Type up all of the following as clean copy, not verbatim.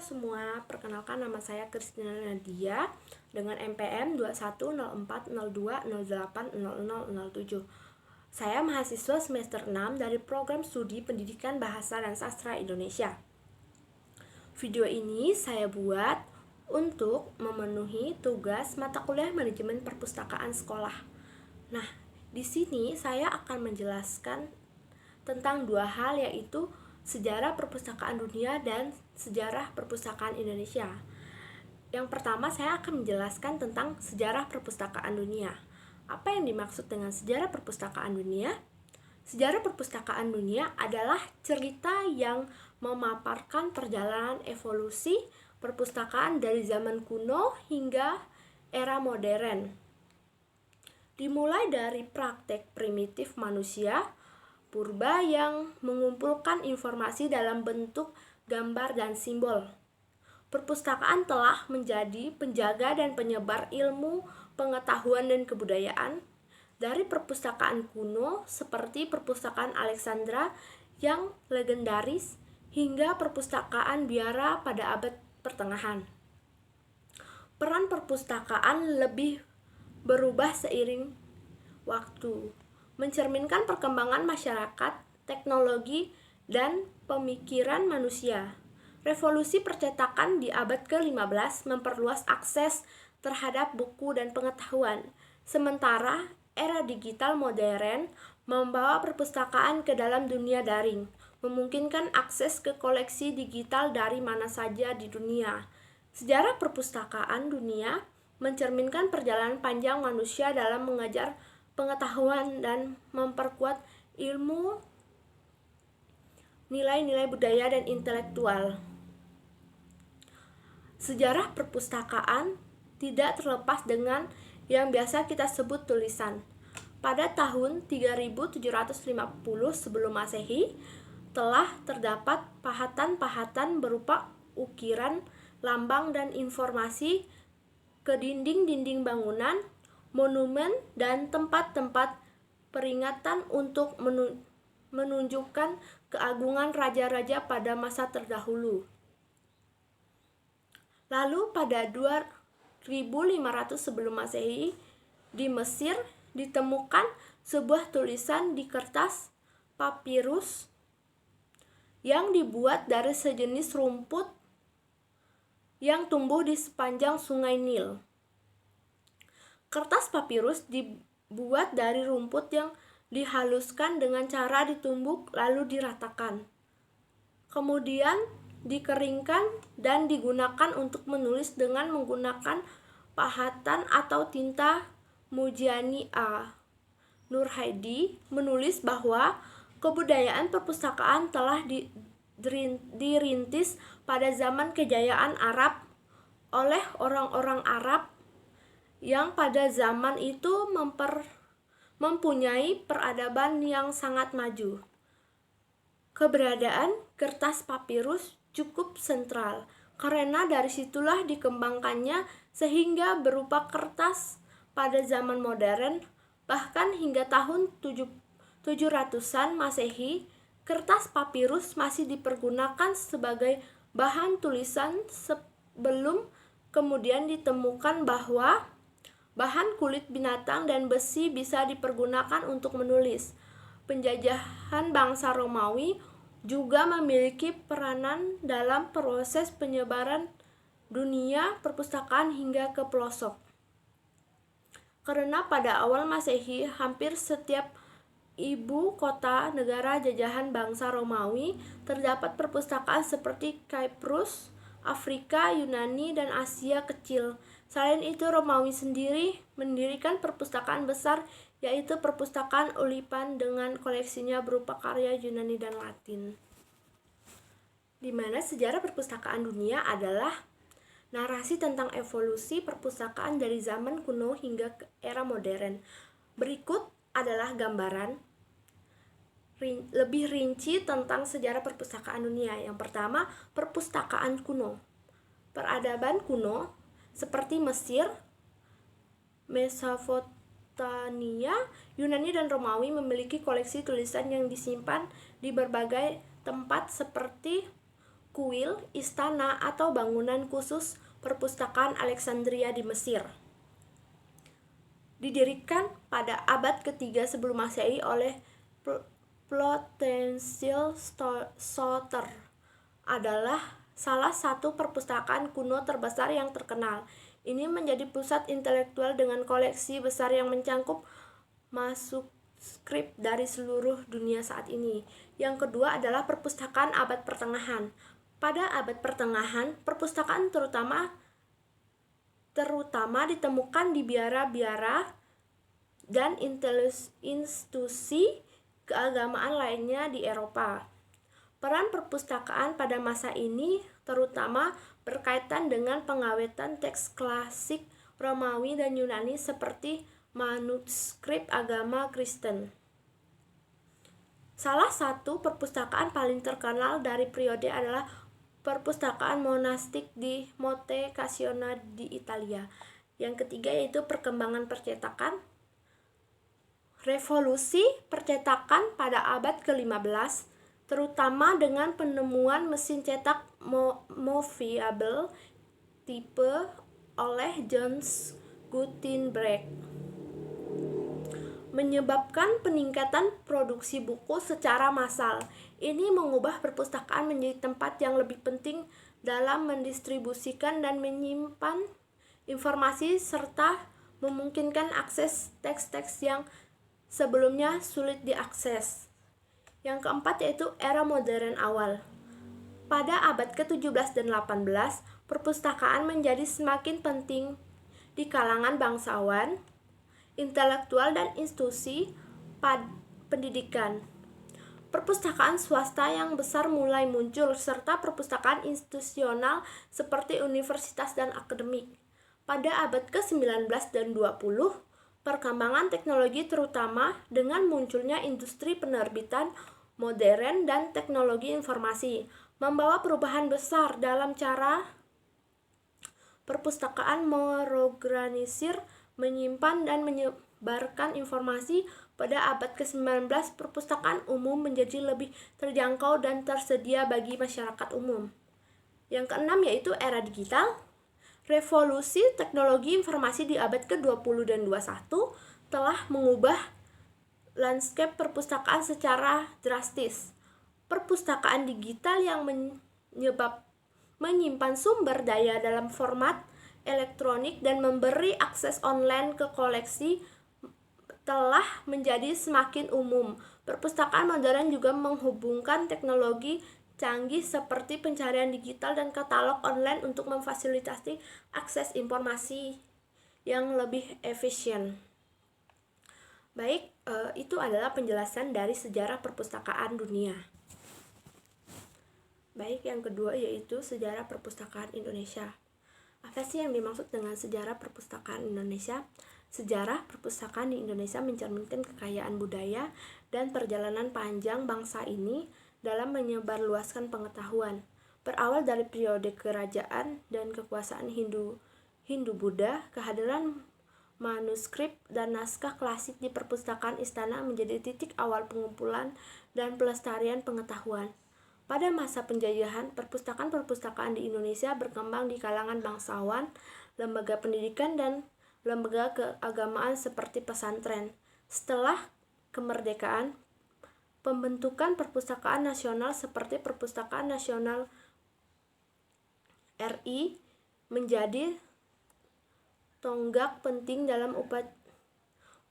semua, perkenalkan nama saya Kristina Nadia dengan NPM 210402080007. Saya mahasiswa semester 6 dari program studi Pendidikan Bahasa dan Sastra Indonesia. Video ini saya buat untuk memenuhi tugas mata kuliah manajemen perpustakaan sekolah. Nah, di sini saya akan menjelaskan tentang dua hal, yaitu sejarah perpustakaan dunia dan sejarah perpustakaan Indonesia. Yang pertama, saya akan menjelaskan tentang sejarah perpustakaan dunia. Apa yang dimaksud dengan sejarah perpustakaan dunia? Sejarah perpustakaan dunia adalah cerita yang memaparkan perjalanan evolusi perpustakaan dari zaman kuno hingga era modern. Dimulai dari praktek primitif manusia purba yang mengumpulkan informasi dalam bentuk gambar dan simbol. Perpustakaan telah menjadi penjaga dan penyebar ilmu, pengetahuan, dan kebudayaan. Dari perpustakaan kuno seperti perpustakaan Alexandra yang legendaris hingga perpustakaan biara pada abad pertengahan. Peran perpustakaan lebih berubah seiring waktu, mencerminkan perkembangan masyarakat, teknologi, dan pemikiran manusia. Revolusi percetakan di abad ke-15 memperluas akses terhadap buku dan pengetahuan, sementara era digital modern membawa perpustakaan ke dalam dunia daring, memungkinkan akses ke koleksi digital dari mana saja di dunia. Sejarah perpustakaan dunia mencerminkan perjalanan panjang manusia dalam mengajar pengetahuan dan memperkuat ilmu, nilai-nilai budaya dan intelektual. Sejarah perpustakaan tidak terlepas dengan yang biasa kita sebut tulisan. Pada tahun 3750 sebelum Masehi, telah terdapat pahatan-pahatan berupa ukiran, lambang, dan informasi ke dinding-dinding bangunan, monumen, dan tempat-tempat peringatan untuk menunjukkan keagungan raja-raja pada masa terdahulu. Lalu pada 2500 sebelum Masehi, di Mesir ditemukan sebuah tulisan di kertas papirus yang dibuat dari sejenis rumput yang tumbuh di sepanjang sungai Nil. Kertas papirus dibuat dari rumput yang dihaluskan dengan cara ditumbuk lalu diratakan. Kemudian dikeringkan dan digunakan untuk menulis dengan menggunakan pahatan atau tinta. Mujani A. Nurhaidi menulis bahwa kebudayaan perpustakaan telah dirintis pada zaman kejayaan Arab oleh orang-orang Arab yang pada zaman itu mempunyai peradaban yang sangat maju. Keberadaan kertas papirus cukup sentral, karena dari situlah dikembangkannya sehingga berupa kertas pada zaman modern. Bahkan hingga tahun 700-an Masehi, kertas papirus masih dipergunakan sebagai bahan tulisan sebelum kemudian ditemukan bahwa bahan kulit binatang dan besi bisa dipergunakan untuk menulis. Penjajahan bangsa Romawi juga memiliki peranan dalam proses penyebaran dunia perpustakaan hingga ke pelosok. Karena pada awal Masehi, hampir setiap ibu kota negara jajahan bangsa Romawi terdapat perpustakaan seperti Kyprus, Afrika, Yunani, dan Asia Kecil. Selain itu, Romawi sendiri mendirikan perpustakaan besar, yaitu Perpustakaan Ulipan dengan koleksinya berupa karya Yunani dan Latin. Di mana sejarah perpustakaan dunia adalah narasi tentang evolusi perpustakaan dari zaman kuno hingga ke era modern. Berikut adalah gambaran lebih rinci tentang sejarah perpustakaan dunia. Yang pertama, perpustakaan kuno. Peradaban kuno seperti Mesir, Mesopotamia, Yunani, dan Romawi memiliki koleksi tulisan yang disimpan di berbagai tempat seperti kuil, istana, atau bangunan khusus perpustakaan Alexandria di Mesir. Didirikan pada abad ketiga sebelum Masehi oleh Plotinus Soter, adalah salah satu perpustakaan kuno terbesar yang terkenal. Ini menjadi pusat intelektual dengan koleksi besar yang mencakup manuskrip dari seluruh dunia saat ini. Yang kedua adalah perpustakaan abad pertengahan. Pada abad pertengahan, perpustakaan terutama ditemukan di biara-biara dan institusi keagamaan lainnya di Eropa. Peran perpustakaan pada masa ini terutama berkaitan dengan pengawetan teks klasik Romawi dan Yunani seperti manuskrip agama Kristen. Salah satu perpustakaan paling terkenal dari periode adalah perpustakaan monastik di Monte Cassino di Italia. Yang ketiga yaitu perkembangan percetakan. Revolusi percetakan pada abad ke-15, terutama dengan penemuan mesin cetak movable tipe oleh Johannes Gutenberg, menyebabkan peningkatan produksi buku secara massal. Ini mengubah perpustakaan menjadi tempat yang lebih penting dalam mendistribusikan dan menyimpan informasi serta memungkinkan akses teks-teks yang sebelumnya sulit diakses. Yang keempat yaitu era modern awal. Pada abad ke-17 dan 18, perpustakaan menjadi semakin penting di kalangan bangsawan, intelektual, dan institusi pendidikan. Perpustakaan swasta yang besar mulai muncul, serta perpustakaan institusional seperti universitas dan akademik. Pada abad ke-19 dan 20, perkembangan teknologi terutama dengan munculnya industri penerbitan modern dan teknologi informasi membawa perubahan besar dalam cara perpustakaan mengorganisir, menyimpan, dan menyebarkan informasi. Pada abad ke-19, perpustakaan umum menjadi lebih terjangkau dan tersedia bagi masyarakat umum. Yang keenam yaitu era digital. Revolusi teknologi informasi di abad ke-20 dan 21 telah mengubah landscape perpustakaan secara drastis. Perpustakaan digital yang menyimpan sumber daya dalam format elektronik dan memberi akses online ke koleksi telah menjadi semakin umum. Perpustakaan modern juga menghubungkan teknologi canggih seperti pencarian digital dan katalog online untuk memfasilitasi akses informasi yang lebih efisien. Baik, itu adalah penjelasan dari sejarah perpustakaan dunia. Baik, yang kedua yaitu sejarah perpustakaan Indonesia. Apa sih yang dimaksud dengan sejarah perpustakaan Indonesia? Sejarah perpustakaan di Indonesia mencerminkan kekayaan budaya dan perjalanan panjang bangsa ini dalam menyebarluaskan pengetahuan. Berawal dari periode kerajaan dan kekuasaan Hindu-Buddha, kehadiran manuskrip dan naskah klasik di perpustakaan istana menjadi titik awal pengumpulan dan pelestarian pengetahuan. Pada masa penjajahan, perpustakaan-perpustakaan di Indonesia berkembang di kalangan bangsawan, lembaga pendidikan, dan lembaga keagamaan seperti pesantren. Setelah kemerdekaan, pembentukan perpustakaan nasional seperti Perpustakaan Nasional RI menjadi tonggak penting dalam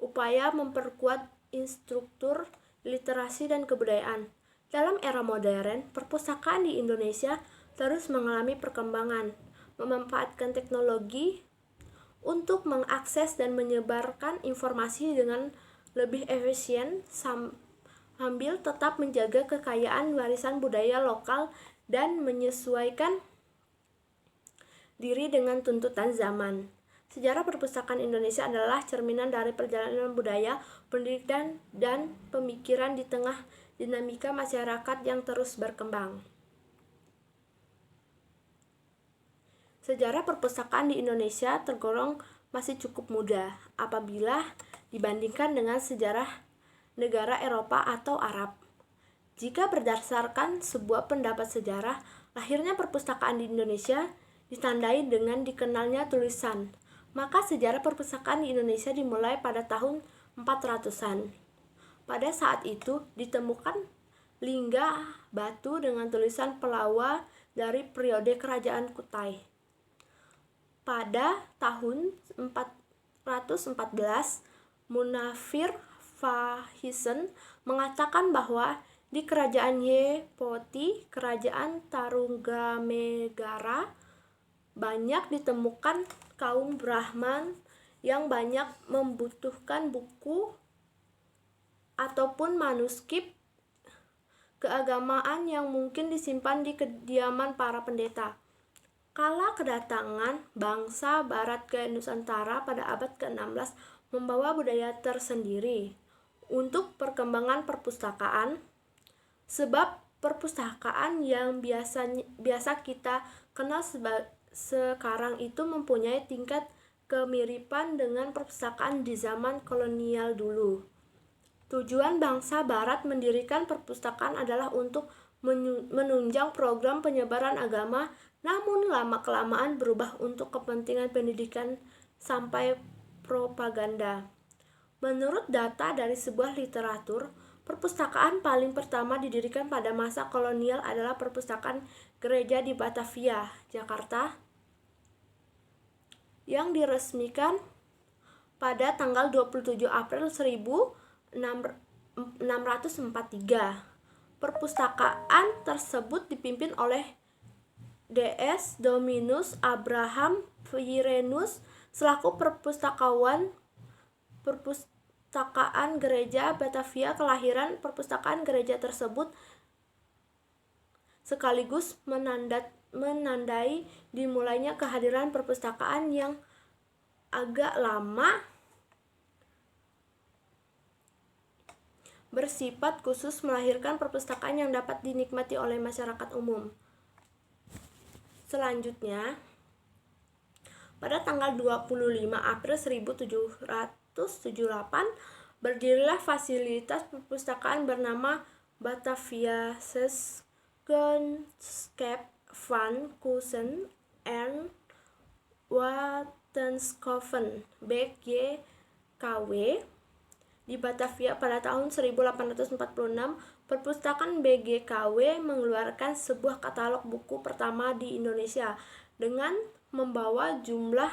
upaya memperkuat infrastruktur literasi dan kebudayaan. Dalam era modern, perpustakaan di Indonesia terus mengalami perkembangan, memanfaatkan teknologi untuk mengakses dan menyebarkan informasi dengan lebih efisien sambil tetap menjaga kekayaan warisan budaya lokal dan menyesuaikan diri dengan tuntutan zaman. Sejarah perpustakaan Indonesia adalah cerminan dari perjalanan budaya, pendidikan, dan pemikiran di tengah dinamika masyarakat yang terus berkembang. Sejarah perpustakaan di Indonesia tergolong masih cukup muda apabila dibandingkan dengan sejarah negara Eropa atau Arab. Jika berdasarkan sebuah pendapat sejarah, Lahirnya perpustakaan di Indonesia ditandai dengan dikenalnya tulisan. Maka sejarah perpustakaan di Indonesia dimulai pada tahun 400-an. Pada saat itu ditemukan lingga batu dengan tulisan Pelawa dari periode Kerajaan Kutai. Pada tahun 414, Munafir Fahisen mengatakan bahwa di kerajaan Yepoti, kerajaan Tarungamegara, banyak ditemukan kaum Brahman yang banyak membutuhkan buku ataupun manuskrip keagamaan yang mungkin disimpan di kediaman para pendeta. Kala kedatangan bangsa Barat ke Nusantara pada abad ke-16 membawa budaya tersendiri untuk perkembangan perpustakaan, sebab perpustakaan yang biasa kita kenal sekarang itu mempunyai tingkat kemiripan dengan perpustakaan di zaman kolonial dulu. Tujuan bangsa Barat mendirikan perpustakaan adalah untuk menunjang program penyebaran agama, namun lama-kelamaan berubah untuk kepentingan pendidikan sampai propaganda. Menurut data dari sebuah literatur, perpustakaan paling pertama didirikan pada masa kolonial adalah perpustakaan gereja di Batavia, Jakarta, yang diresmikan pada tanggal 27 April 1643. Perpustakaan tersebut dipimpin oleh D.S. Dominus Abraham Quirinus selaku perpustakaan gereja Batavia. Kelahiran perpustakaan gereja tersebut sekaligus menandai dimulainya kehadiran perpustakaan yang agak lama bersifat khusus, melahirkan perpustakaan yang dapat dinikmati oleh masyarakat umum. Selanjutnya, pada tanggal 25 April 1778, berdirilah fasilitas perpustakaan bernama Bataviases Kunskap van Kusen en Wetenschappen BGKW di Batavia. Pada tahun 1846, perpustakaan BGKW mengeluarkan sebuah katalog buku pertama di Indonesia dengan membawa jumlah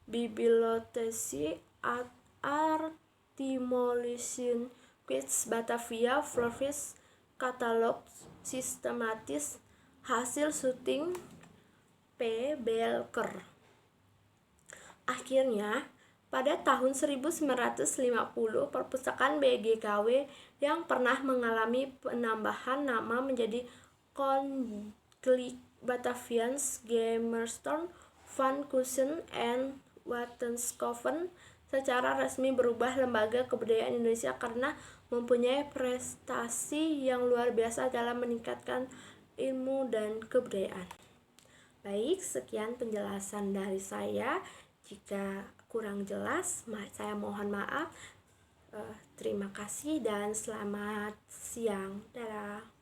Bibliotheci Artimolischen Quits Batavia Florvis Katalog Sistematis hasil syuting P. Belker. Akhirnya, pada tahun 1950, perpustakaan BGKW yang pernah mengalami penambahan nama menjadi Koninklijk Bataviaans Gemeenschappen van Kusen en Wetenschappen secara resmi berubah lembaga kebudayaan Indonesia karena mempunyai prestasi yang luar biasa dalam meningkatkan ilmu dan kebudayaan. Baik, sekian penjelasan dari saya. Jika kurang jelas, saya mohon maaf. Terima kasih dan selamat siang. Dadah.